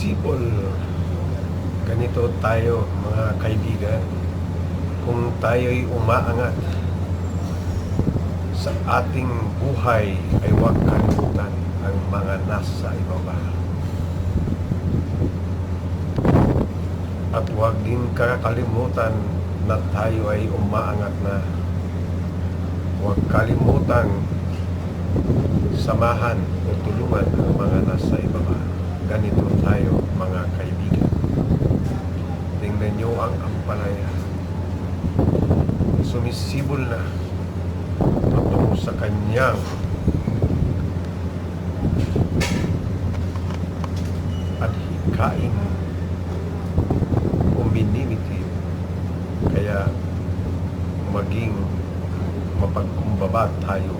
sumisipol. Ganito tayo mga kaibigan, kung tayo'y umaangat sa ating buhay ay huwag kalimutan ang mga nasa ibaba. At huwag din kakalimutan na tayo ay umaangat na. Huwag kalimutan samahan o tulungan ang mga nasa ibaba. Ganito tayo mga kaibigan. Tingnan nyo ang ampalaya. Sumisibol na patungo sa kanyang adhikain o minimiti. Kaya maging mapagkumbaba tayo